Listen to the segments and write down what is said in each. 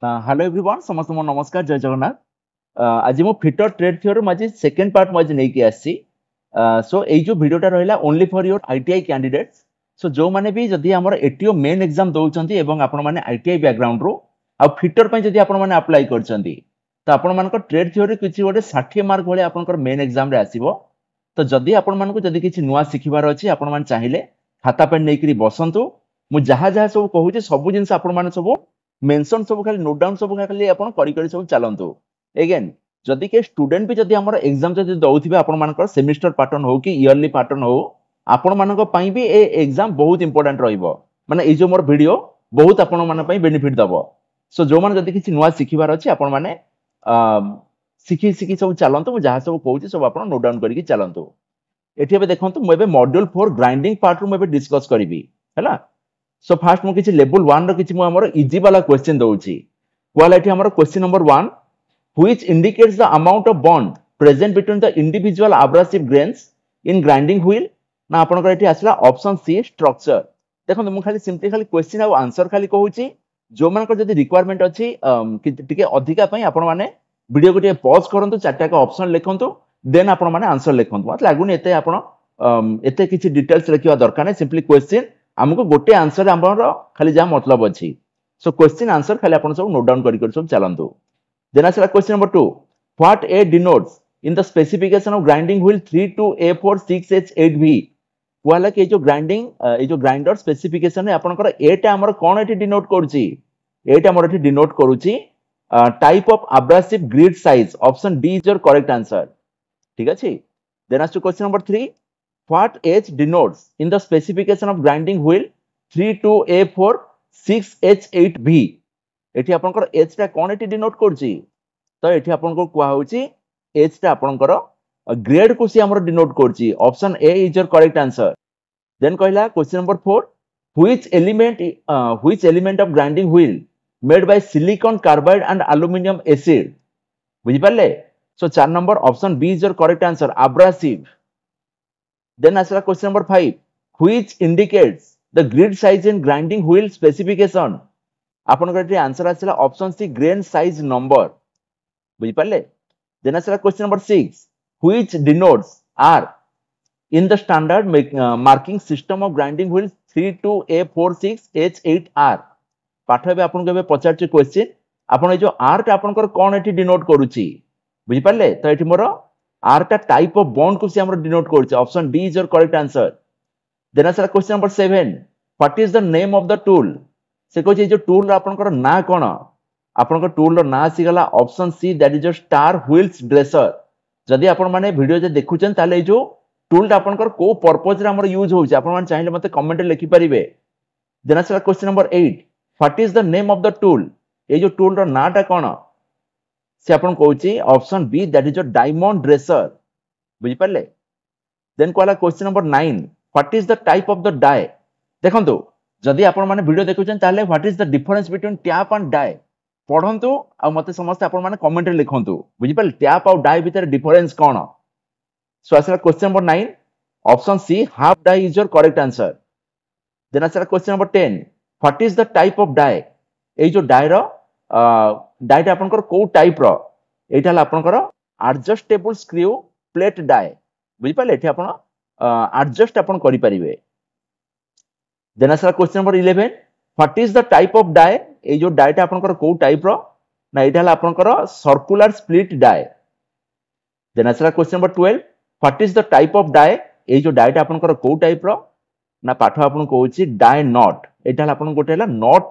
Hello everyone समस्त मो नमस्कार जय जगन्नाथ आज मो फिटर ट्रेड थ्योरी आज सेकंड पार्ट मो आज नहीं आसी सो एई जो वीडियोटा रहला only for your ITI candidates so जो माने भी जदी हमर एटीओ मेन एग्जाम दउचंती एवं आपण माने आईटीआई बैकग्राउंड रो आ फिटर पय जदी आपण माने अप्लाई करचंती तो आपण मानको ट्रेड थ्योरी किछि गोटे 60 मार्क भले आपनकर मेन एग्जाम रे आसीबो तो जदी आपण मानको जदी किछि नुवा सिखिबार अछि आपण मान चाहिले खाता पेन नै करी बसंतु मु जहा जहा सब कहू जे सब जिंस आपण माने सब मेंशन सब खाली नोट डाउन सब खाली आपण करी करी सब चलंतु अगेन जदि के स्टूडेंट भी जदि हमर एग्जाम जदि दउथिबे आपण मानकर सेमिस्टर पैटर्न हो कि ईयरली पैटर्न हो आपण मानक पई भी ए एग्जाम बहुत इंपोर्टेंट रहइबो माने ए जो मोर वीडियो बहुत आपण मान पई बेनिफिट दबो सो जो माने जदि किछि नुवा सिखिबार अछि आपण माने सिखि सिखि सब चलंतु मु जहा सब कहूची सब आपण नोट डाउन करी चलंतु एठी एबे देखंतु मु एबे मॉड्यूल 4 ग्राइंडिंग पार्ट रू मु एबे डिस्कस करिवि हैला सो फास्ट मु किछि लेवल 1 रो किछि मु हमर इजी वाला क्वेश्चन दउची वाला एठी हमर question number 1 which indicates the amount of bond present between the individual abrasive grains in grinding wheel ना आपनकर एठी आसला ऑप्शन सी स्ट्रक्चर देखो मु खाली सिंपली खाली क्वेश्चन आ आंसर खाली कहूची जो मानकर जदी रिक्वायरमेंट अछि टिके अधिका पई आपण माने वीडियो को टिके पॉज करंतु चारटा का ऑप्शन लिखंतु देन आपण माने आंसर लिखंतु मत लागुनी एते आपण एते किछि डिटेल्स लिखिवा दरकार नै सिंपली क्वेश्चन हमको गोटे आंसर हमर खाली जा मतलब अछि सो क्वेश्चन आंसर खाली आपण सब नोट डाउन करि करि सब चलंतु then as question number 2 what a denotes in the specification of grinding wheel 32A46H8V वाला के जो ग्राइंडिंग ए जो ग्राइंडर स्पेसिफिकेशन है आपनकर एटा हमर कोन एटी डिनोट करूची एटा हमर एटी डिनोट करूची type of abrasive grid size option D is your correct answer ठीक अछि then as to question number 3 what H denotes in the specification of grinding wheel 32A46H8V एठी आपनकर एच टा कोन एठी denote करछि तो एठी आपनको कुआ होछि एच टा आपनकर ग्रेड को सी हमर डिनोट करछि option A is your correct answer then कहला question number 4 which element of grinding wheel made by silicon carbide and aluminum acid बुझि परले so 4 number option B is your correct answer abrasive then आसला question number 5 which indicates the grid size in grinding wheel specification आपनकर answer आसला option C grain size number बुझि पाले then आसला question number 6 which denotes R in the standard marking system of grinding wheel 32A46H8R पाठ बे आपन के पचारछि question आपन ए जो आर टा आपनकर कोन एठी डिनोट करूछि बुझि पाले तो एठी मोर आर टा टाइप ऑफ बॉन्ड को से हमर डिनोट करूछि option D is your correct answer then आसला question number 7 what is the name of the tool से कहै जो टूल आपनकर ना कोन आपनकर टूल रो ना आसी गला option C that is your star wheels dresser जदी आपण माने वीडियो जे देखुचन ताले जो टूल आपनकर को पर्पस रे हमर यूज होउछ आपण मान चाहिले मते कमेंट लिखि परिबे देन आसला question number 8 what is the name of the tool ए जो टूल रो नाटा कोन से आपण कहउची option B that is your diamond dresser बुझि परले देन कोला question number 9 what is the type of the die देखंतु जदि आपण माने वीडियो देखुचन ताले what is the difference between tap and die पढंतु आ मते समस्त आपण माने कमेंट रे लिखंतु बुझि पाल टैप और डाई भीतर डिफरेंस कोन सो आसला question number 9 option C half die is your correct answer then आसला question number 10 what is the type of die ए जो डाई रो डाईटा आपनकर को टाइप रो एटा हला आपनकर एडजस्टेबल स्क्रू प्लेट डाई बुझि पाल एठी आपण एडजस्ट आपण करि परिबे देन आसला question number 11 what is the type of die ए जो डाईटा आपनकर को टाइप रो ना एटा हला आपनकर सर्कुलर स्प्लिट डाई देन आसला question number 12 what is the type of die ए जो डाईटा आपनकर को टाइप रो ना पाठ आपन कहउची डाई नॉट एटा हला आपन गोटे हला नॉट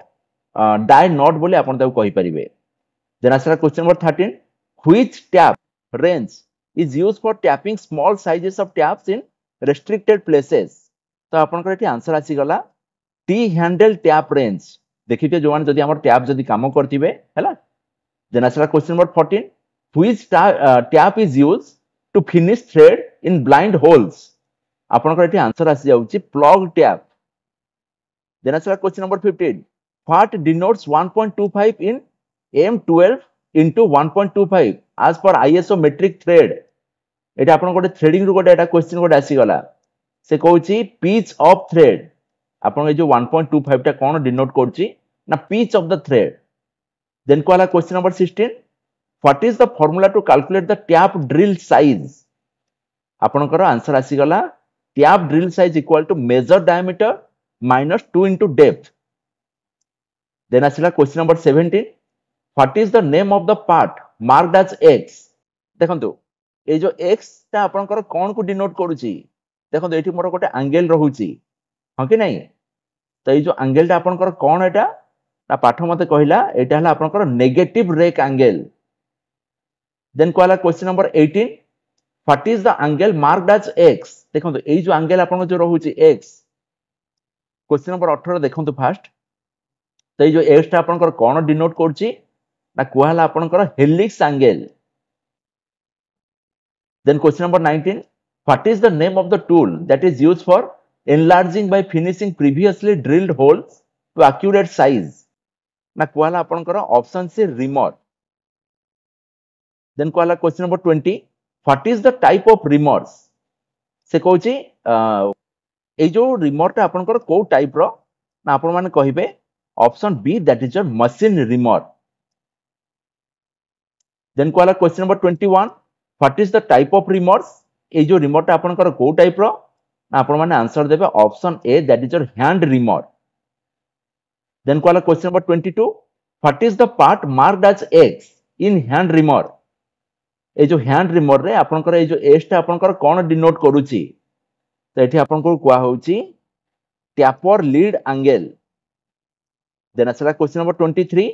डाई नॉट बोले आपन ताको कहि परिबे देन आसला question number 13 which tap range is used for tapping small sizes of taps in restricted places तो आपनकर एठी आंसर आसी गला टी हैंडल टैप रेंज देखिते जोवान जदी हमर टैप जदी काम करतिबे हैला देन आसला question number 14 which tap is used to finish thread in blind holes आपनकर एठी आंसर आसी जाउची प्लग टैप देन आसला question number 15 what denotes 1.25 in M12 into 1.25 as per ISO metric thread एटा आपन गोटे थ्रेडिंग रो गोटे एटा क्वेश्चन गोटे आसी गला से कहउची पिच ऑफ थ्रेड आपन ए जो 1.25 टा कोन डिनोट करची ना pitch of the thread Then कहला question number 16, what is the formula to calculate the tap drill size? आपनकर आंसर आसी गला tap drill size equal to measure diameter minus 2 into depth. Then आसिला question number 17, what is the name of the part marked as X? देखंतु ए जो X ता आपनकर कोन को denote करूची देखंतु एठी मोर गोटे एंगल रहूची हां कि नहीं तो ये जो एंगल ता आपनकर कोन एटा ना पाठ मते कहिला एटा हला आपनकर नेगेटिव रेक एंगल देन कहला question number 18 what is the angle marked as x देखंतु ए जो एंगल आपन जो रहूची x क्वेश्चन नंबर 18 देखंतु फास्ट तो ये जो x ता आपनकर कोन डिनोट करची ना कहला आपनकर helix angle then question number 19 what is the name of the tool that is used for enlarging by finishing previously drilled holes to accurate size ना कहला आपनकर ऑप्शन से रिमर देन कहला question number 20 what is the type of reamers से कहूची ए जो reamer ता आपनकर को टाइप रो ना आपन माने कहिबे option B that is your machine reamer then कहला question number 21 what is the type of reamers ए जो रिमर ता आपनकर को टाइप रो ना आपन माने आंसर देबे option A that is your hand reamer then कहला question number 22 what is the part marked as X in hand reamer ए जो हैंड रिमर रे आपनकर ए जो एस ता आपनकर कोन डिनोट करूची तो एठी आपनको कुआ होउची टैपर लीड एंगल देन असला question number 23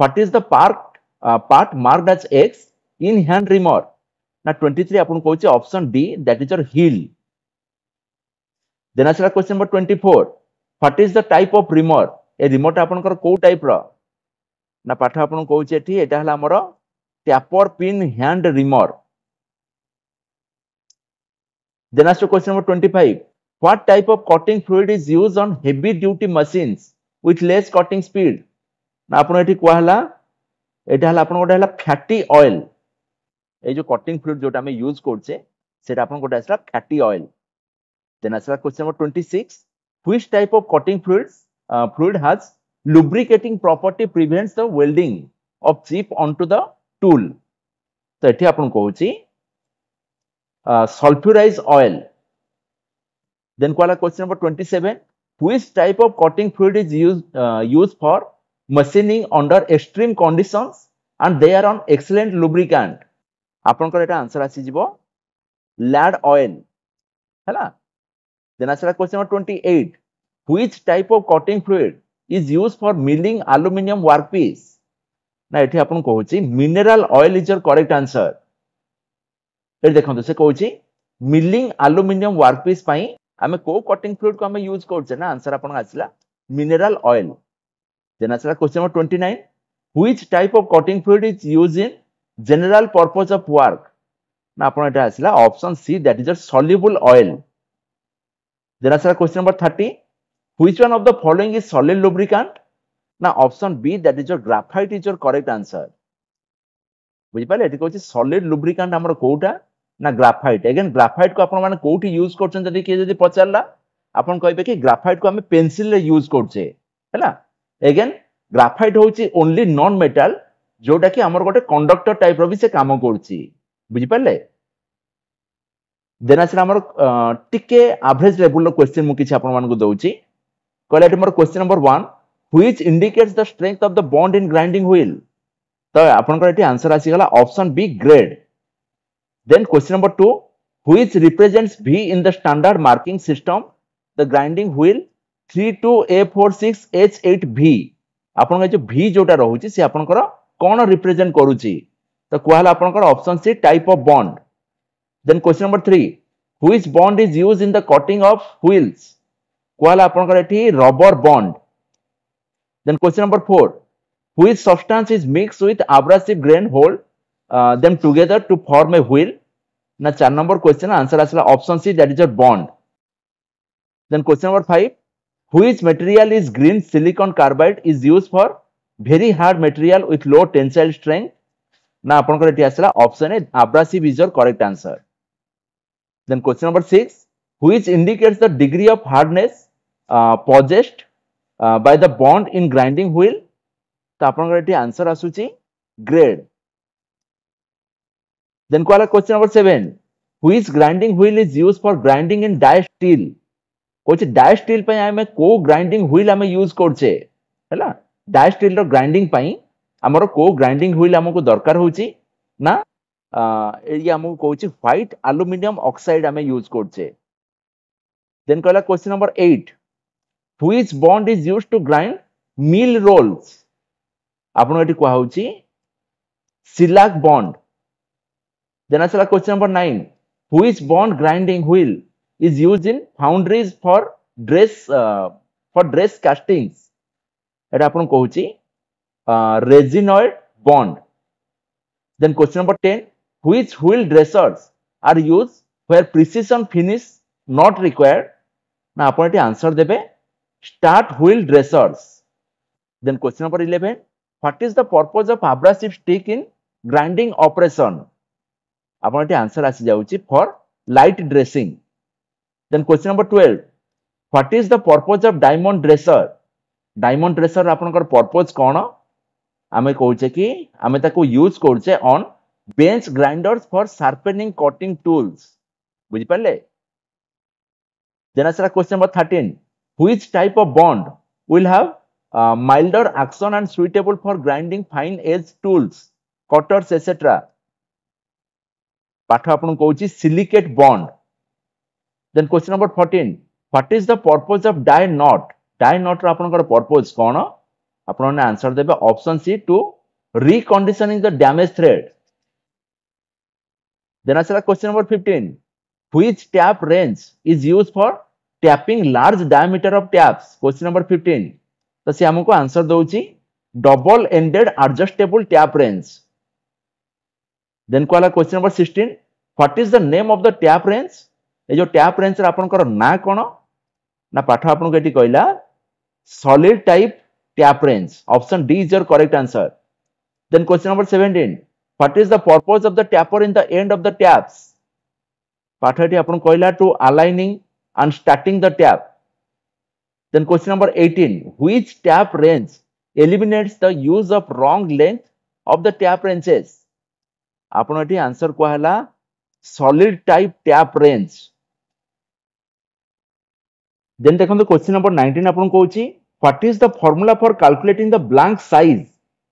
what is the part marked as X in hand reamer ना 23 आपन कहूची option D that is your heel then असला question number 24 what is the type of reamer ए रिमोट आपनकर को type रो ना पाठ आपन कहूची एठी एटा हला हमर taper pin hand reamer then असला question number 25 what type of cutting fluid is used on heavy duty machines with less cutting speed ना आपन एठी कहला एटा हला आपन गोटे हला फैटी ऑयल ए जो कटिंग फ्लूइड जोटा हम यूज करछे सेटा आपन गोटे असला फैटी ऑयल देन असला question number 26 which type of cutting fluid has lubricating property prevents the welding of chip onto the tool तो एठी आपन कहूची sulfurized oil then कहला question number 27 which type of cutting fluid is used for machining under extreme conditions and they are on excellent lubricant आपन को एटा answer आसी जिवो lard oil हैला then असला question number 28 which type of cutting fluid is used for milling aluminum workpiece ना एठी आपन कहूची mineral oil is your correct answer ए देखंतु से कहूची milling aluminum workpiece पई हमें को कटिंग फ्लूइड को हमें यूज करछे ना आंसर आपन आछला mineral oil देन असला question number 29 which type of cutting fluid is used in general purpose of work ना आपन एटा आछला option C that is a soluble oil then असला question number 30 which one of the following is solid lubricant ना option B that is your graphite is your correct answer बुझि पाले eighty कहछि solid lubricant हमर कोउटा ना graphite again graphite को आपण माने कोउठी use करछन जदी के जदी पचारला आपण कहबे कि ग्राफाइट को हमें पेंसिल रे यूज करछे हैला अगेन ग्राफाइट होछि ओनली नॉन मेटल जोटा कि हमर गोटे कंडक्टर टाइप रो भी से काम करछि बुझि पाले देन असला हमर टिके एवरेज लेवल रो क्वेश्चन मु किछि आपण मान को दउछि कहले eighty more question number 1 which indicates the strength of the bond in grinding wheel तो आपन को एटी आंसर आसी गला option B grade then question number 2 which represents v in the standard marking system the grinding wheel 32A46H8V आपन को जो v जोटा रहउची से आपन को कोन रिप्रेजेंट करूची तो कहला आपन को option C type of bond then question number 3 which bond is used in the cutting of wheels कहला आपन को eighty rubber bond then question number 4 which substance is mixed with abrasive grain hold them together to form a wheel na 4 number question answer asla option C that is your bond then question number 5 which material is green silicon carbide is used for very hard material with low tensile strength na apon ko eti asla option A abrasive is your correct answer then question number 6 which indicates the degree of hardness possessed by the bond in grinding wheel तो आपनकर एटी answer आसुची grade. Then question number 7. Which grinding wheel is used for grinding in die steel? Kochi die steel पे आमे को grinding wheel आमे use करछे हैला die steel रो grinding पई हमरो को grinding wheel हमको दरकार होची ना ये हमको कोची white aluminum oxide आमे यूज करछे. Then question number 8. Which bond is used to grind mill rolls? आपन एटी को होची silac bond. Then asala question number 9. Which bond grinding wheel is used in foundries for dress castings? एटा आपन कहूची resinoid bond. Then question number 10. Which wheel dressers are used where precision finish not required? ना आपन eighty answer देबे start wheel dressers. Then question number 11. What is the purpose of abrasive stick in grinding operation? आपन eighty answer आसी जाउची for light dressing. Then question number 12. What is the purpose of diamond dresser? Diamond dresser आपनकर purpose कोन? आमे कहूचे कि आमे ताको use करछे on bench grinders for sharpening cutting tools. बुझि पाले? Then asala question number 13. Which type of bond will have milder action and suitable for grinding fine edge tools, cutters, etc.? पाठ आपन कहूची silicate bond. Then question number 14. What is the purpose of die knot? Die knot रो आपनकर purpose कोन? आपन ने answer देबे option C to reconditioning the damaged thread. Then asala question number 15. Which tap range is used for tapping large diameter of taps? Question number 15. तो से हमको answer Dochi double ended adjustable tap range. Then question number 16. What is the name of the tap range? ये जो tap range रा आपनकर ना कोन? ना पाठ आपन केटी कहला solid type tap range. Option D is your correct answer. Then question number 17. What is the purpose of the tapper in the end of the taps? पाठ एटी आपन कहला to aligning and starting the tap. Then question number 18. Which tap range eliminates the use of wrong length of the tap ranges? आपन eighty answer को हला solid type tap range. Then देखो question number 19 आपन कहूची what is the formula for calculating the blank size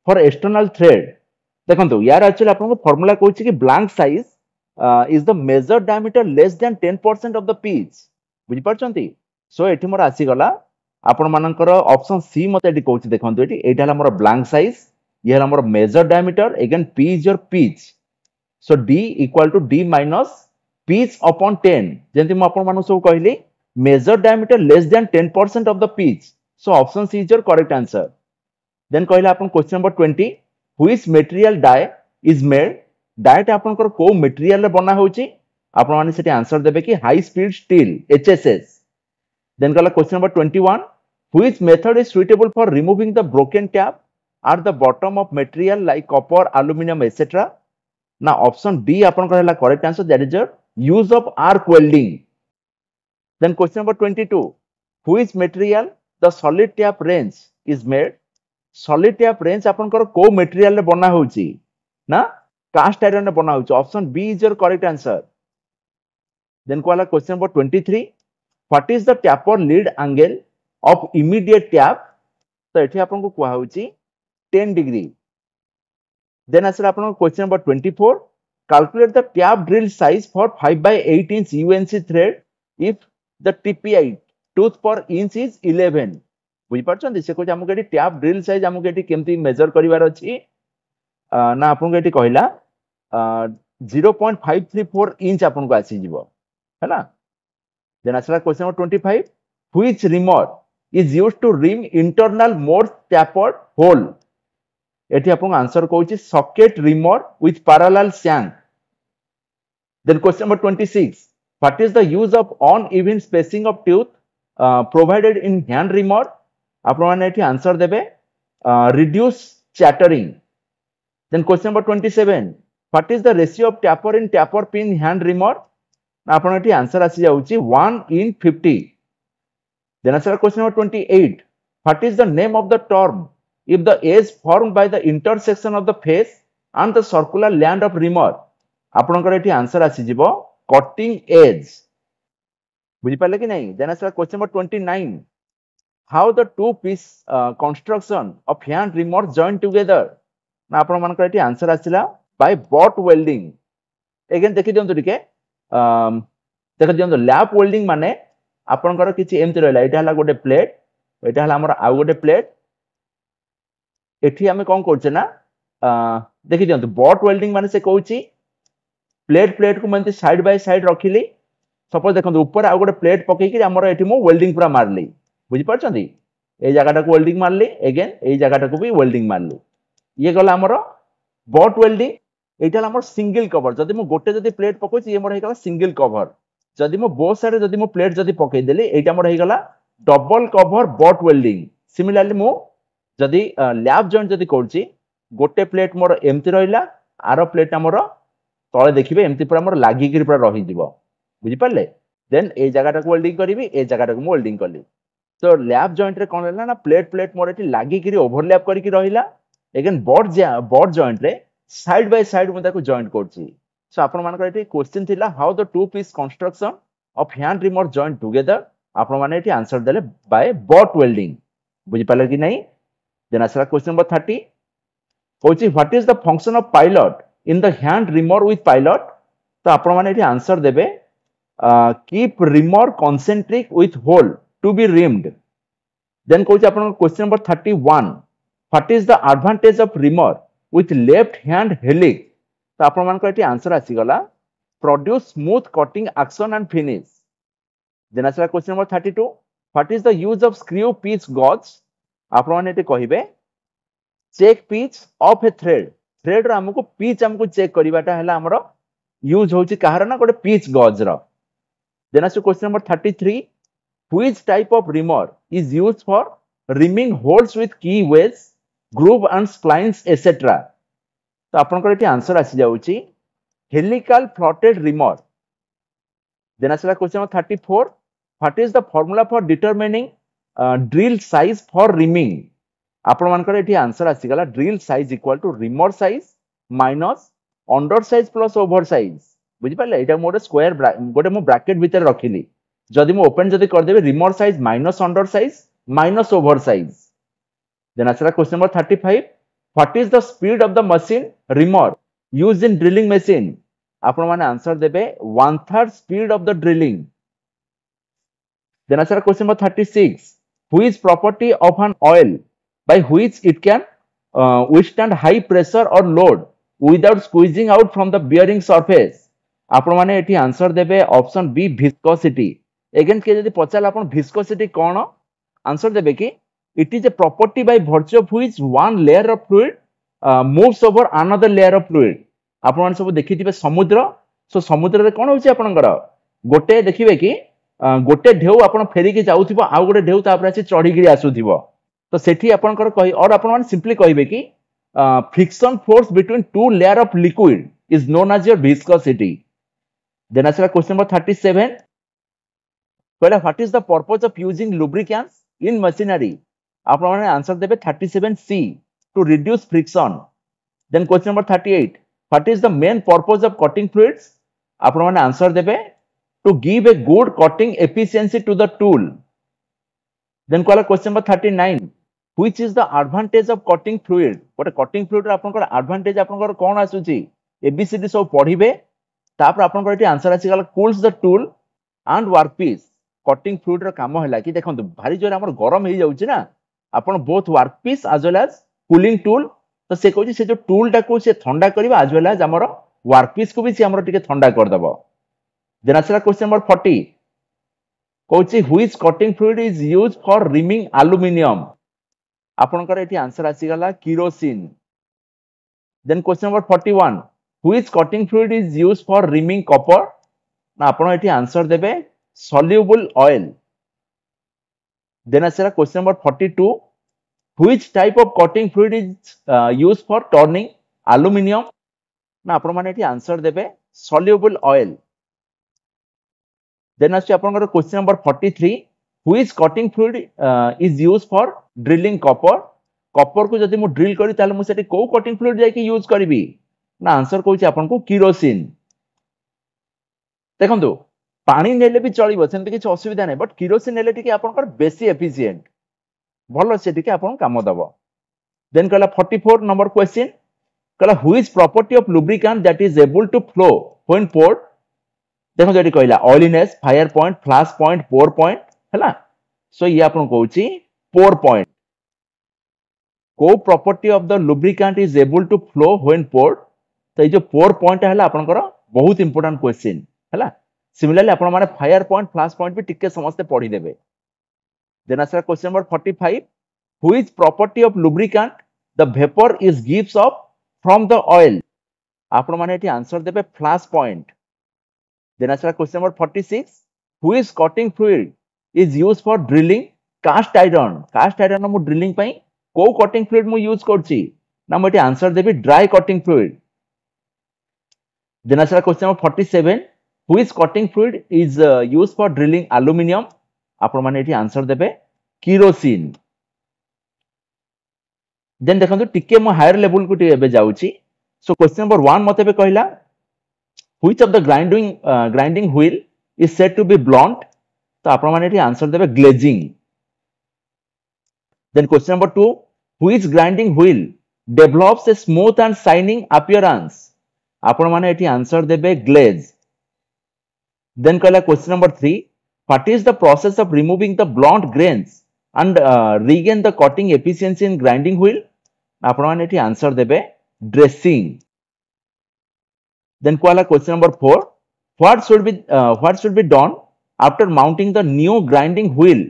for external thread? देखो यार actually आपन को formula कहूची कि blank size is the measured diameter less than 10% of the pitch. बुझि परछंती? सो एठी मोर आसी गला आपन मानकर ऑप्शन सी मते एठी कहूची देखंतु एठी हला मोर blank size ये हला मोर measured diameter again p is your pitch. So D equal to D minus pitch upon 10. जेंति म आपन मानु सब कहली measure diameter less than 10% of the pitch. So option C is your correct answer. Then कहला आपन question number 20. Which material die is made? Die टा आपन को material रे बना होची? आपन माने सेठी आंसर देबे कि high speed steel HSS. Then कहला question number 21. Which method is suitable for removing the broken tap at the bottom of material like copper, aluminum, etc.? Now option D आपन कहला correct answer, that is your use of arc welding. Then question number 22. Which material the solid tap range is made? Solid tap range आपन को material रे बना होची ना cast iron रे बना होची. Option B is your correct answer. Then कहला question number 23. What is the taper lead angle of immediate tap? तो एठी आपन को कहवा होची 10 degree. Then asala आपन question number 24. Calculate the tap drill size for 5 by 8 inch UNC thread if the TPI tooth per inch is 11. बुझि परछन से को हमके एटी tap drill size हमके एटी केमती मेजर करिवार अछि ना आपन को एटी कहला 0.534 इंच आपन को आसी जीवो हैला. Then asala question number 25. Which reamer is used to rim internal Morse tapered hole? एठी आपन answer कहूची socket reamer with parallel shank. Then question number 26. What is the use of uneven spacing of tooth provided in hand reamer? आपन माने एठी answer देबे reduce chattering. Then question number 27. What is the ratio of taper in taper pin hand reamer? आपन एठी answer आसी जाउची 1:50. Then answer question number 28. What is the name of the term if the edge formed by the intersection of the face and the circular land of rimmer आपनकर एठी answer आसी जिवो cutting edge बुझि पाले कि नहीं देन आसला question number 29 how the two piece construction of hand rimmer join together ना आपण मानकर एठी आंसर आसिला by butt welding अगेन देखि दियंतु टिके देखि दियंतु लैप वेल्डिंग माने आपनकर किछि एमति रहला एटा हला गोटे प्लेट एटा हला हमर आ गोटे प्लेट एठी हमें कोन करछे ना देखि दियंतु बट वेल्डिंग माने से कहूची प्लेट प्लेट को मैं साइड बाय साइड रखिली सपोज देखो ऊपर आ गोटे प्लेट पकईकि आमर एठी मो वेल्डिंग पूरा मारली बुझी पारछंती ए जगह को वेल्डिंग मारली अगेन ए जगह को भी वेल्डिंग मारली ये गला आमर बट वेल्डिंग एटा आमर सिंगल कवर जदि मो गोटे जदि प्लेट पकोची ये मोर हे गला सिंगल कवर जदि मो बो साइड जदि मो प्लेट जदि पकई देली एटा मोर हे गला double cover butt welding similarly मो जदि लैप जॉइंट जदि करछि गोटे प्लेट मोर एमति रहिला आरो प्लेट हमर तळे देखिबे एमति पूरा मोर लागि गिर पूरा रहि जिवो बुझि पाले देन ए जगह को वेल्डिंग करिवि ए जगह को वेल्डिंग करली तो लैप जॉइंट रे कोन रहला ना प्लेट प्लेट मोर एठी लागि गिर ओवरलैप करिकि रहिला अगेन बट जॉइंट रे साइड बाय साइड मु ताको जॉइंट करछि सो आपण मानकर एठी क्वेश्चन थिला how the two piece construction of hand reamer joint together आपण माने एठी आंसर देले बाय बट वेल्डिंग बुझि पाले कि नहीं देन आसला क्वेश्चन नंबर 30 कहूची what is the function of pilot in the hand reamer with pilot तो आपण माने एठी आंसर देबे keep reamer concentric with hole to be reamed then कहूची आपण question number 31 what is the advantage of reamer with left hand helix तो आपण मानको एठी आंसर आसी गला produce smooth cutting action and finish then आसला question number 32 what is the use of screw pitch gauge आपण माने एठी कहिबे check pitch of a thread रो हमको पिच हमको चेक करिवाटा हला हमरो यूज होची कहार ना गोटे पिच गज रो देन आसु question number 33 which type of reamer is used for reaming holes with keyways groove and splines etcetera तो आपन को एठी आंसर आसी जाउची हेलिकल फ्लटेड रिमर देन आसला question number 34 what is the formula for determining drill size for reaming आपण मानकर एठी आंसर आसी गला drill size equal to reamer size minus under size plus over size बुझि पाले एटा मोर स्क्वायर गोटे मो ब्रैकेट भीतर रखिली जदि मो ओपन जदि कर देबे reamer size minus under size minus over size then आसला question number 35 what is the speed of the machine reamer used in drilling machine आपण माने आंसर देबे 1/3 speed of the drilling then आसला question number 36 which property of an oil by which it can withstand high pressure or load without squeezing out from the bearing surface आपण माने एठी answer देबे option B viscosity again के जदि पचाल आपण viscosity कोन answer देबे कि it is a property by virtue of which one layer of fluid moves over another layer of fluid आपण माने सब देखिथिबे समुद्र सो समुद्र रे कोन होची आपनकर गोटे देखिबे कि गोटे ढेउ आपण फेरी के जाउथिबो आ गोटे ढेउ तापर आसी चढ़ी गिरी आसुथिबो तो सेठी आपनकर कहि और आपण माने सिंपली कहिबे कि friction force between two layer of liquid is known as your viscosity then आसला क्वेश्चन नंबर 37 कहला what is the purpose of using lubricants in machinery आपण माने आंसर देबे 37C to reduce friction then question number 38 what is the main purpose of cutting fluids आपण माने answer देबे to give a good cutting efficiency to the tool then कहला question number 39 which is the advantage of cutting fluid गोटे cutting fluid रे आपनकर advantage आपनकर कोन आसुची ABCD सब पढिबे तापर आपनकर एटी आंसर आसी गला cools the tool and workpiece cutting fluid रो काम हैला कि देखंतु भारी जोर हमर गरम हे जाउची ना आपन both workpiece as well as cooling tool तो से कहूची से जो टूल टा को से ठंडा करबा एज वेल एज हमर वर्कपीस को भी से हमर टिके ठंडा कर दबो देन आसला क्वेश्चन नंबर 40 कहूची which cutting fluid is used for reaming aluminium आपनकर एटी आंसर आसी गला kerosene then question number 41 which cutting fluid is used for reaming copper ना आपण एटी आंसर देबे सॉल्युबल ऑयल देन आसला question number 42 which type of cutting fluid is used for turning aluminium ना आपण माने एटी आंसर देबे सॉल्युबल ऑयल देन आसी आपनकर question number 43 which cutting fluid is used for drilling copper Kapoor को जदि मु ड्रिल करी ताले मु सेठी को कटिंग फ्लूइड जाई यूज करबी ना आंसर कहूची आपन को किरोसिन देखंतु पानी नेले भी चलिबो सेमति किछ असुविधा नै बट किरोसिन नेले टिके आपनकर बेसी एफिशिएंट भलो से टिके आपन काम दबो देन कहला 44 नंबर क्वेश्चन कहला who is property of lubricant that is able to flow when poured देखो जेटी कहला oiliness fire point flash point pour point हैला सो ये आपन कहूची पोर पॉइंट को property of the lubricant is able to flow when poured तो ये जो पोर पॉइंट हैला आपनकर बहुत इंपोर्टेंट क्वेश्चन हैला सिमिलरली आपण माने फायर पॉइंट फ्लैश पॉइंट भी टिके समस्त पढ़ी देबे देन आसरा question number 45 who is property of lubricant the vapour is gives off from the oil आपण माने एटी आंसर देबे फ्लैश पॉइंट देन आसरा question number 46 who is cutting fluid is used for drilling cast iron मु drilling पई को cutting fluid मु use करची ना मु एटी आंसर देबे ड्राई कटिंग फ्लूइड देन आसरा question number 47 who is cutting fluid is used for drilling aluminium आपण माने एठी आंसर देबे किरोसिन देन देखंतु टिके मो हायर लेवल को टिके एबे जाउची सो क्वेश्चन नंबर 1 मते बे कहला which of the grinding wheel is said to be blunt तो आपण माने एठी आंसर देबे glazing then question number 2 which grinding wheel develops a smooth and shining appearance आपण माने एठी आंसर देबे glaze Then कहला question number 3 what is the process of removing the blunt grains and regain the cutting efficiency in grinding wheel आपण माने एठी answer देबे dressing then कहला question number 4 what should be done after mounting the new grinding wheel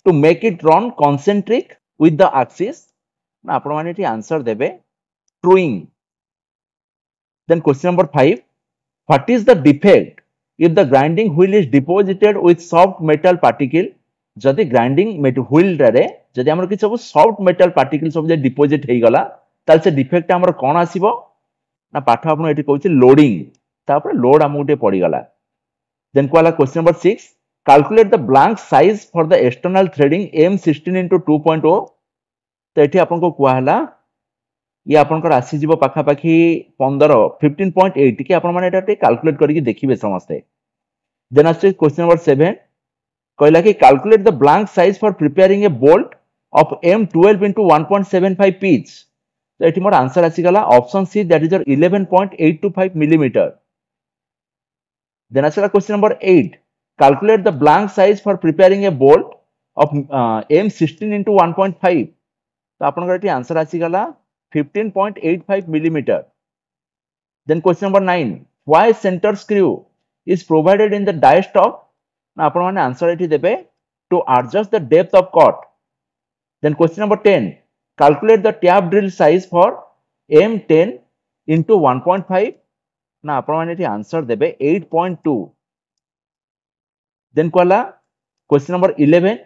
to make it run concentric with the axis आपण माने एठी answer देबे truing then question number 5 what is the defect if the grinding wheel is deposited with soft metal particle जदि grinding wheel रे जदि हमर कि सब soft metal particle सब जे deposit हेई गला ताल से डिफेक्ट हमर कोन आसीबो ना पाठ आपण एठी कहूची लोडिंग तापर लोड हमउटे पड़ी गला देन कहला question number 6 calculate the blank size for the external threading M16 * 2.0 तो एठी आपण को कुआ हला ये आपनकर आसी जीवो पाखा पाखी 15 के आपण माने एटा कैलकुलेट करिकि देखिबे समस्ते देन आस्ते क्वेश्चन नंबर 7 कहला कि calculate the blank size for preparing a bolt of M12 * 1.75 pitch तो एठी मोर आंसर आसी गला option C that is 11.825 millimetre then आस्ते question number 8 calculate the blank size for preparing a bolt of M16 * 1.5 तो आपनकर एठी आंसर आसी गला 15.85 millimeter. Then question number 9. Why center screw is provided in the die stock? ना आपण माने answer एठी देबे to adjust the depth of cut. Then question number 10. Calculate the tap drill size for M10 into 1.5. ना आपण माने एठी answer देबे 8.2. Then कहला question number 11.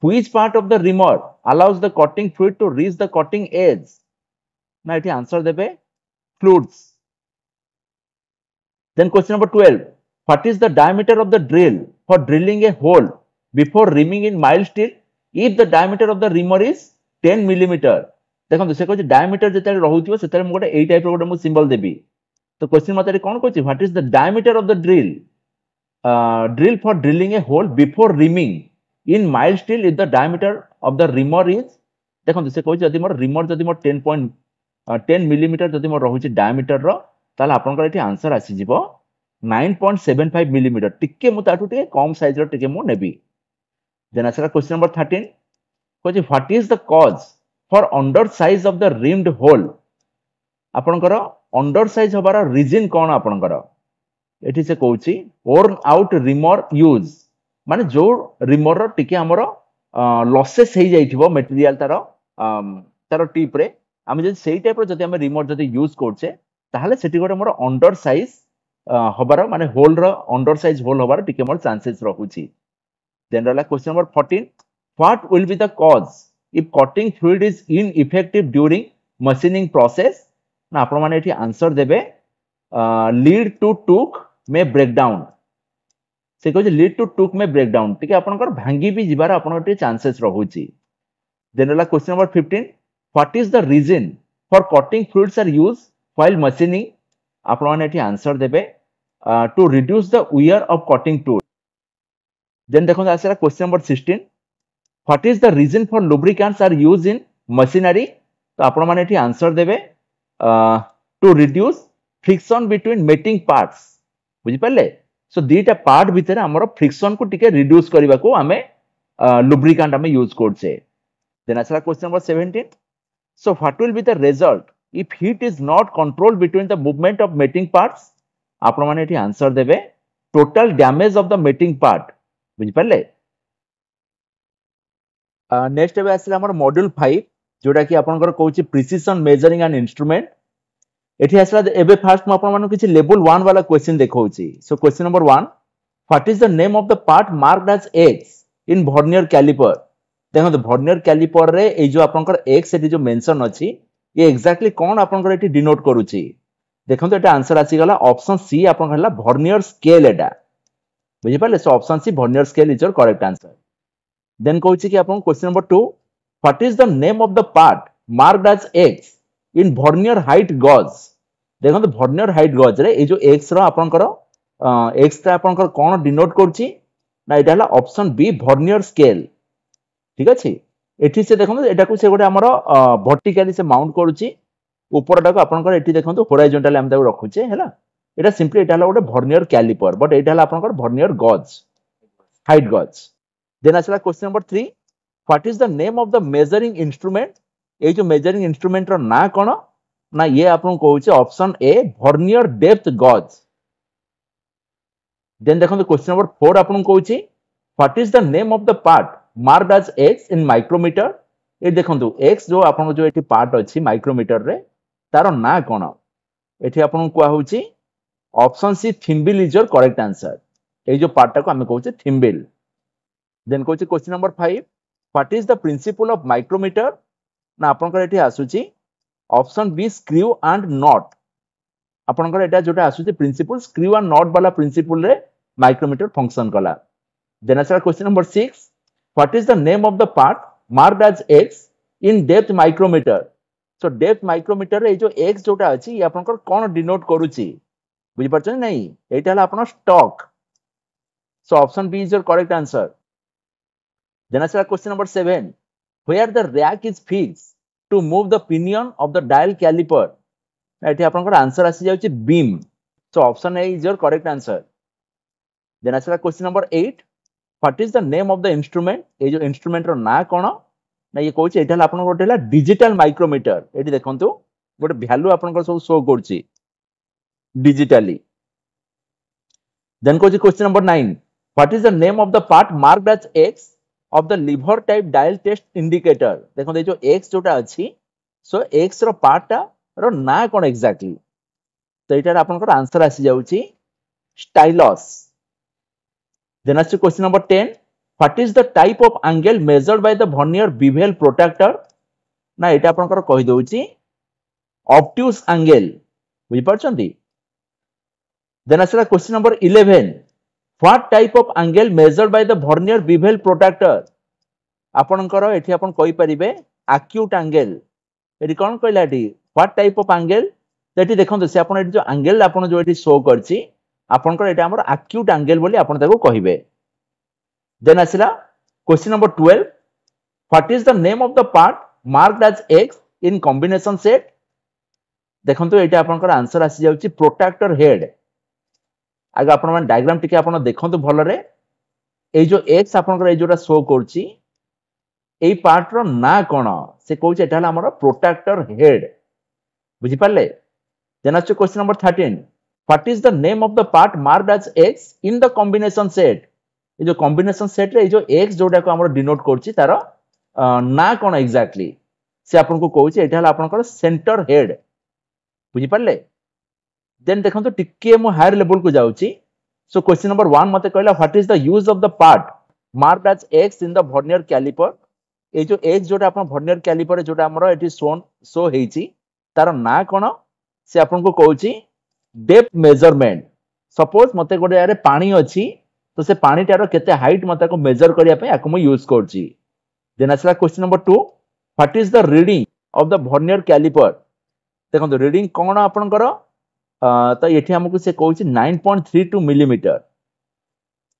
Which part of the reamer allows the cutting fluid to reach the cutting edge? ना एठी answer देबे fluids then question number 12 what is the diameter of the drill for drilling a hole before reaming in mild steel if the diameter of the reamer is 10 millimetre देखो से कहै diameter जते रहउथिबो सेते हम गोटे ए टाइप रो गोटे मु सिंबल देबी तो क्वेश्चन मते कोन कहै what is the diameter of the drill for drilling a hole before reaming in mild steel if the diameter of the reamer is देखो से कहै जदि मोर रिमर जदि मोर 10 मिलीमीटर जदि मोर रहउची डायमीटर रो ताले आपनकर एठी आंसर आसी जिवो 9.75 मिलीमीटर टिके मु ताठू टिके कम साइज रो टिके मु नेबी देन आसरा क्वेश्चन नंबर 13 कोची what is the cause for under size of the reamed hole आपनकर अंडर साइज होबार रीजन कोन आपनकर एठी से कहउची worn out रिमर यूज माने जो रिमर रो टिके हमरो लॉसेस हेई जाइथिबो मटेरियल तारो टिप रे आमे जदि सेही टाइप रो जदि आमे रिमोट जदि यूज करछे ताहाले सेठी गोटे मोर अंडर साइज होबार माने होल रो अंडर साइज होल होबार टिके मोर चांसेस रहउची देन रहला question number 14 what will be the cause if cutting fluid is ineffective during machining process ना आपण माने एठी आंसर देबे लीड टू टूक मे ब्रेक डाउन से कहै लीड टू टूक मे ब्रेक डाउन टिके आपनकर भांगी भी जिबार आपनकर टे चांसेस रहउची देन रहला question number 15 what is the reason for cutting fluids are use while machining आपण माने एठी आंसर देबे to reduce the wear of cutting tool then देखो आसला question number 16 what is the reason for lubricants are use in machinery तो आपण माने एठी आंसर देबे to reduce friction between mating parts बुझी पाले सो दीटा पार्ट भितर हमर फ्रिक्शन को टिके रिड्यूस करबा को हमें लुब्रिकेंट हमें यूज करछे देन आसला question number 17 so what will be the result if heat is not controlled between the movement of mating parts आपण माने एठी आंसर देबे total damage of the mating part बुझी पाले नेक्स्ट एबे आसला हमर मॉड्यूल 5 जोटा कि आपनकर कहूची प्रिसिजन मेजरिंग एंड इंस्ट्रूमेंट एठी आसला एबे फर्स्ट म आपण माने किछि लेवल 1 वाला क्वेश्चन देखौची so question number 1 what is the name of the part marked as X in vernier caliper देखो वर्नियर कैलिपर रे ए जो आपनकर एक्स एठी जो मेंशन अछि ये एक्जेक्टली कोन आपनकर एठी डिनोट करूची देखो एटा आंसर आसी गला ऑप्शन सी आपन हला वर्नियर स्केल एटा बुझी पाले so option C vernier scale is your correct answer then कहूची कि आपन question number 2 what is the name of the part marked as X in vernier height gauge देखो वर्नियर हाइट गॉज रे ए जो एक्स रो आपनकर एक्स ता आपनकर कोन डिनोट करूची ना एटा हला ऑप्शन बी वर्नियर स्केल ठीक अछि एठी से देखो एटा को से गोटे हमर वर्टिकली से माउंट करूची ऊपरटा को आपनकर एठी देखो होराइजोंटली हम ताको रखुचे हैला एटा सिंपली एटा हला गोटे वर्नियर कैलिपर बट एटा हला आपनकर vernier gauge height gauge then आसला question number 3 what is the name of the measuring instrument ए जो मेजरिंग इंस्ट्रूमेंट रो ना कोन ना ये आपन कहूचे option A vernier depth gauge then देखो क्वेश्चन नंबर 4 आपन कहूची what is the name of the part marked as X in micrometer ए देखंतु एक्स जो आपन जो एठी पार्ट अछि माइक्रोमीटर रे तारो ना कोन एठी आपन को होउची option C thimble is your correct answer ए जो पार्ट को हमें कहूचे थिम्बिल देन कहूची question number 5 what is the principle of micrometer ना आपन एठी आसुची option B screw and nut आपन एटा जोटा आसुची प्रिंसिपल स्क्रू एंड नॉट वाला प्रिंसिपल रे माइक्रोमीटर फंक्शन कला देन आसला question number 6 what is the name of the part marked as X in depth micrometer so depth micrometer रे जो एक्स जोटा अछि ये आपन कोन डिनोट करूची बुझि परछन नै एटा हला आपन stock so option B is your correct answer then आसला question number 7 where the rack is fixed to move the pinion of the dial caliper एठी आपन आंसर आसी जाउची beam so option A is your correct answer then आसला question number 8 what is the name of the instrument ए जो instrument रो ना कोन ना ये कहूची एटा आपन गोटेला डिजिटल माइक्रोमीटर एठी देखंतु गोटे वैल्यू आपन सब शो करची डिजिटली देन कहूची question number 9 what is the name of the part marked as X of the lever type dial test indicator देखो जो एक्स जोटा अछि सो एक्स रो पार्ट रो ना कोन एक्जेक्टली तो एटा आपन आंसर आसी जाउची स्टाइलस देन आछि question number 10 what is the type of angle measured by the vernier bevel protractor ना एटा आपन कहि दउची ऑब्ट्यूज एंगल बुझि परछंती देन आछला question number 11 what type of angle measured by the vernier bevel protractor आपनकर एठी आपन कहि परिबे एक्यूट एंगल एठी कोन कहला एठी व्हाट टाइप ऑफ एंगल एठी देखंतु से आपन एठी जो एंगल आपन जो एठी शो करची आपनकर एटा हमर एक्यूट एंगल बोली आपन ताको कहिबे देन आसिला question number 12 what is the name of the part marked as X in combination set देखंतु एटा आपनकर आंसर आसी जाउची प्रोट्रैक्टर हेड आगे आपन मन डायग्राम टिके आपन देखंतु भलो रे ए जो एक्स आपनकर ए जोटा शो करची ए पार्ट रो ना कोन से कहूची एटा हला हमर प्रोट्रैक्टर हेड बुझि पाले देन आछि question number 13 what is the name of the part marked as X in the combination set ये जो कॉम्बिनेशन सेट रे ये जो एक्स जोटा को हमर डिनोट करची तार ना कोन एक्जेक्टली से आपन को कहूची एटा हला आपनकर सेंटर हेड बुझि पाले देन देखंतु टिके मो हायर लेवल को जाउची सो क्वेश्चन नंबर 1 मते कहला what is the use of the part marked as X in the vernier caliper ए जो एक्स जोटा आपन वर्नियर कैलिपर जोटा हमर एटी शो हेची तार ना कोन से आपन को कहूची डेप्थ मेजरमेंट सपोज मते गोटे यारे पानी अछि तो से पानी टारो केते हाइट मते को मेजर करिया पे याको मो यूज करची देन आसला question number 2 what is the reading of the vernier caliper देखो रीडिंग कौन आपनकर तो ये हमको से कहूँ 9.32 मिलीमीटर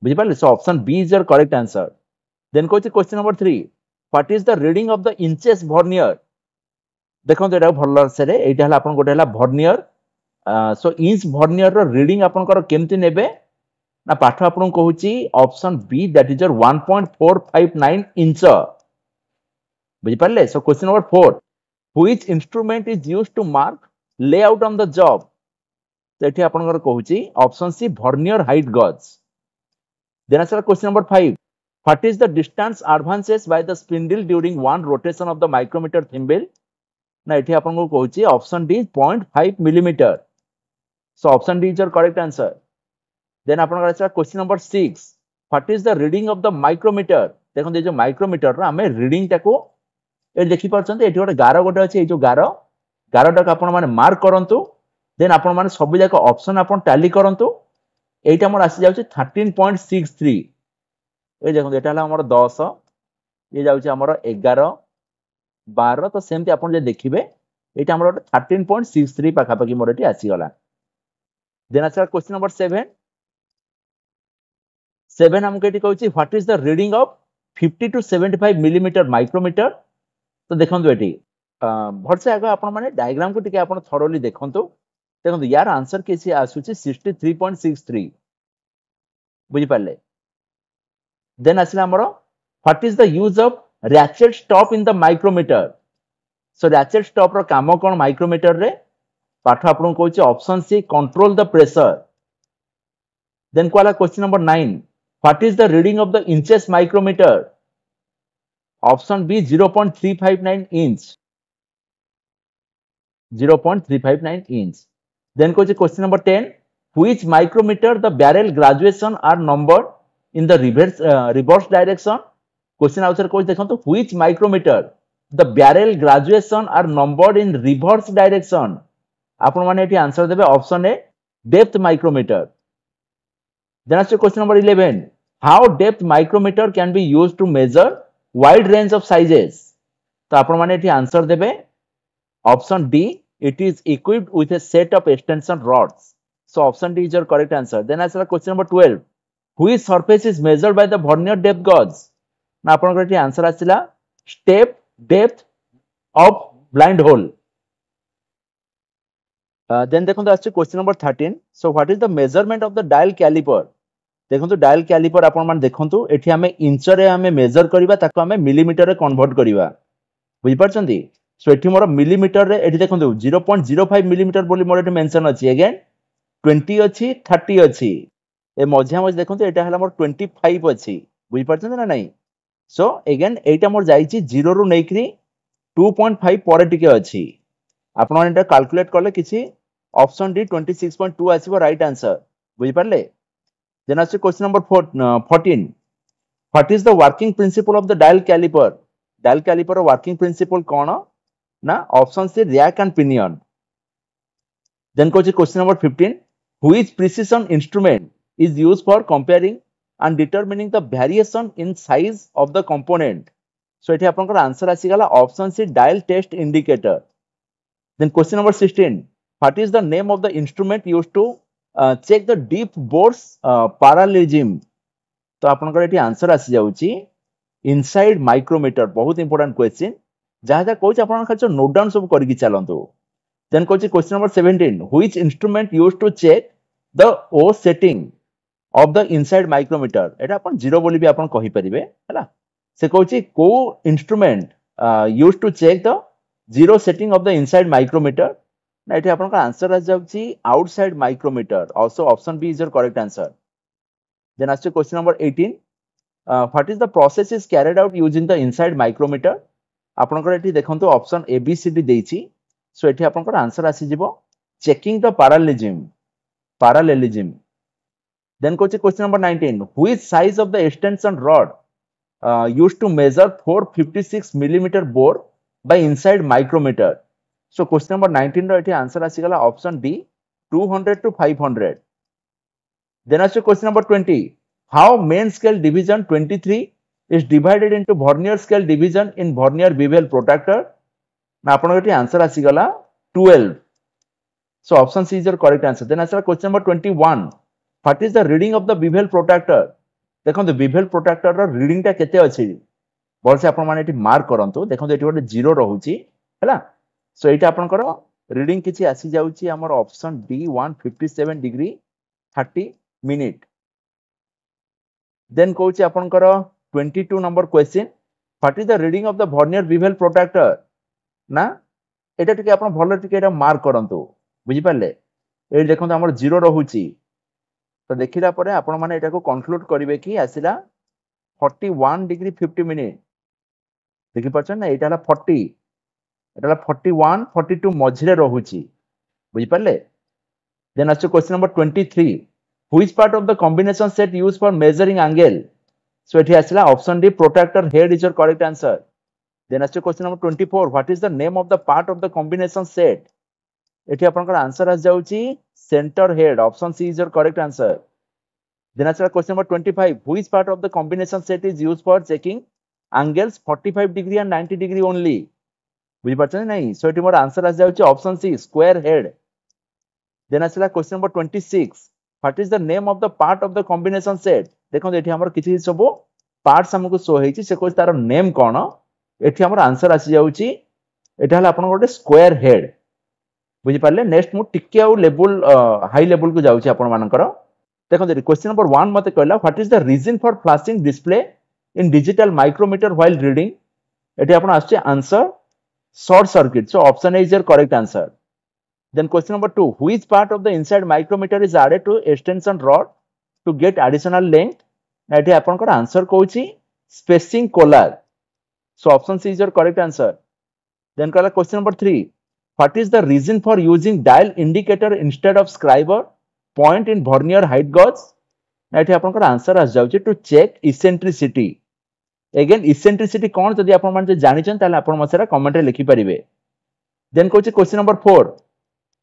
बुझिपारे so option B is your correct answer then कहूँ question number 3 what is the reading of the inches vernier देखो एटा भल से एटा हला आपन गोटे हला वर्नियर सो इंच वर्नियर रो रीडिंग आपनकर केमती नेबे ना पाठ आपन कहूँ option B that is your 1.459 inch बुझिपारे so question number 4 which instrument is used to mark layout on the job तो ये आपनकर कहूँ option C vernier height gauge then answer question number 5 what is the distance advances by the spindle during one rotation of the micrometer thimble ना ये आपको कहूँ option D 0.5 millimetre so option D is your correct answer then आपन question number 6 what is the reading of the micrometer देखो जो micrometer आम reading टाको ये देखी पार्टी ये गोटे गार गोटे अच्छे जो गार गारटा आपण मैंने मार्क करूँ देन आपण मैंने सब जाक ऑप्शन आप टैली करूँ यहीटा मोर आसी जाऊँ 13.63 ये देखो ये आम 10 ये जाऊँ 11 12 तो सेमती आप देखिए ये 13.63 पाखापाखि मोर ये आसीगला देन आंसर क्वेश्चन नंबर 7 हमको ये कहूँ what is the reading of 50 to 75 millimetre micrometer तो देखो ये भलसे आगे आप डायग्राम को टिके आप थरोली देखो देखो यार आंसर किसी आसूची 63.63 बुझिपारे देन आसला हमर what is the use of ratchet stop in the micrometer so ratchet stop रो काम कोन माइक्रोमीटर रे पाठ आपन कहूँ option C control the pressure then कोला question number 9 what is the reading of the inches micrometer option B 0.359 inch 0.359 inch then कहूँ question number 10 which micrometer the barrel graduation are numbered in the reverse direction question आउथर कहूँ देखो which micrometer the barrel graduation are numbered in reverse direction आपण माने एटी answer देबे option A depth micrometer then ask question number 11 how depth micrometer can be used to measure wide range of sizes तो आपण माने एटी answer देबे option D it is equipped with a set of extension rods so option D is your correct answer then answer question number 12 which surface is measured by the vernier depth gauge ना आपन को answer आसिला step depth of blind hole then देखो आछे question number 13 so what is the measurement of the dial caliper देखो dial caliper आपण मान देखंतु एठी हमें इंच रे हमें मेजर करबा ताको हमें मिलीमीटर रे कन्वर्ट करबा बुझि परछंती सो एठी मोर मिलीमीटर रे एठी देखंतु 0.05 मिलीमीटर बोली मोर एठी मेंशन अछि अगेन 20 अछि 30 अछि ए मझिया मझ देखंतु एटा हला मोर 25 अछि बुझि परछंती ना नहीं सो अगेन एटा मोर जाईची 0 रु नेकरी 2.5 पर टिके अछि आपण एटा कैलकुलेट करले किछि ऑप्शन डी 26.2 आसीबो राइट आंसर बुझि परले देन आछि question number 14 what is the working principle of the dial caliper working principle कोन ना option C rack and pinion then question number 15 which precision instrument is used for comparing and determining the variation in size of the component so एठी आपनकर answer आसी गला option C dial test indicator then question number 16 what is the name of the instrument used to check the deep bores parallelism तो आपनकर एठी answer आसी जाउची inside micrometer बहुत इंपोर्टेंट क्वेश्चन जहाँ जहाँ कहूँ आप खाली नोट डाउन सब करके चलतु देन कहूँ question number 17 which instrument used to check the o setting of the inside micrometer एटा अपन जीरो बोली भी अपन कहि परिबे हला से कहूँ को instrument used to check the zero setting of the inside micrometer ना एठी अपन का आंसर आ जाउची outside micrometer also option B is your correct answer then ask question number 18 what is the process is carried out using the inside micrometer आपनकर एठी देखंतु option A B C D देइची सो एठी आपनकर answer आसी जिवो checking the parallelism then question number 19 which size of the extension rod used to measure 456 millimetre bore by inside micrometer so question number 19 रो एठी आंसर आसी गला option D 200 to 500 then ask question number 20 how main scale division 23 is divided into vernier scale division in vernier bevel protractor ना आपन answer आसीगला 12. So option C is your correct answer. Then answer question number 21. What is the reading of the bevel protractor? देखो bevel protractor रो reading टा केते अछि बोल से आपण माने एटी मार्क करंतु देखो एटी गोटे 0 रहउची हैला. सो एटा आपण करो रीडिंग किछि आसी जाउची हमर option D 157 degree 30 minute. Then कहउची आपण करो 22 number question. What is the reading of the vernier bevel protractor? ना एटा टिके आपण भलो टिके एटा मार्क करंतु बुझी पाले. ए देखो हमर 0 रहउची तो देखिला परे आपण माने एटा को कंक्लूड करिवे कि आसिला 41 डिग्री 50 मिनिट. देखि परछन ना एटा 40 एटा 41 42 मझिरे रहउची बुझी पाले. देन आछो question number 23. Which part of the combination set used for measuring angle? So एठी आसिला option D protractor head is your correct answer. Then आछो question number 24. What is the name of the part of the combination set? एठी आपनकर answer आ जाउची centre head. Option C is your correct answer. Then आछो question number 25. Which part of the combination set is used for checking angles 45 degree and 90 degree only? बुझी पाछन नहीं. सो eighty मोर answer आ जाउची option C square head. Then आछला question number 26. What is the name of the part of the combination set? देखो एठी हमर किछि सब पार्ट्स हमको शो हेछि से कोइ तार नेम कोन. एठी हमर आंसर आसी जाउची एटा हला आपन गोटे स्क्वायर हेड बुझी पाले. नेक्स्ट मु टिके आउ लेवल हाई लेवल को जाउची आपन मानकर. देखो क्वेश्चन नंबर 1 मते कहला what is the reason for flashing display in digital micrometer while reading? एठी आपण आछे answer short circuit. So option A is your correct answer. Then question number 2. Which part of the inside micrometer is added to extension rod to get additional length? एठी आपनकर answer कहूची spacing collar. So option C is your correct answer. Then कहला question number 3. What is the reason for using dial indicator instead of scriber point in vernier height gauge? एठी आपनकर answer आ जाउची to check eccentricity. Again eccentricity कौन जदि आपण माने जानि छन ताले आपण मसेरा कमेंट रे लिखि परिबे. देन कहूची question number 4.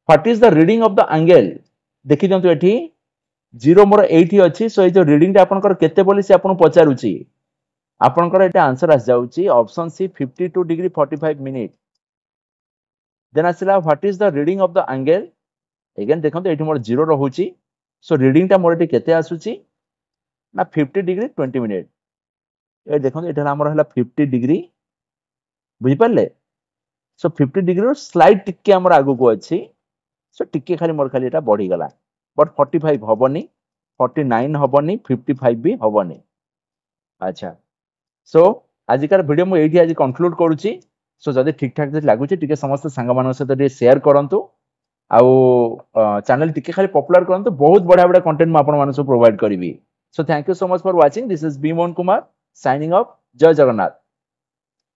What is the reading of the angle? देखि दंतु एठी 0 मोर 80 अछि. सो ए जो रीडिंग ता आपनकर केते बोली से आपण पचारुची आपनकर एटा आंसर आस जाउची option C 52 degree 45 minute. Then आसिला what is the reading of the angle? Again देखंतु एठी मोर 0 रहउची. सो रीडिंग ता मोर एठी केते आसुची ना 50 डिग्री 20 मिनिट. ए देखो एटा हमर हला 50 डिग्री बुझी पाले. सो 50 डिग्री रो स्लाइड टिके हमर आगु को अछि. सो टिके खाली मोर खाली एटा बढ़ी गला बट 45 हबनी 49 हबनी 55 भी हबनी. अच्छा सो आजिकार वीडियो मु एठी आज कंक्लूड करूची. सो जदि ठीक ठाक जे लागुची टिके समस्त संग मानक सहित टिके शेयर करंतु आउ चैनल टिके खाली पॉपुलर करंतु. बहुत बडा बडा कंटेंट म आपण मानक प्रोवाइड करबी. So thank you so much for watching. This is B Mohan Kumar signing off. जय जगन्नाथ.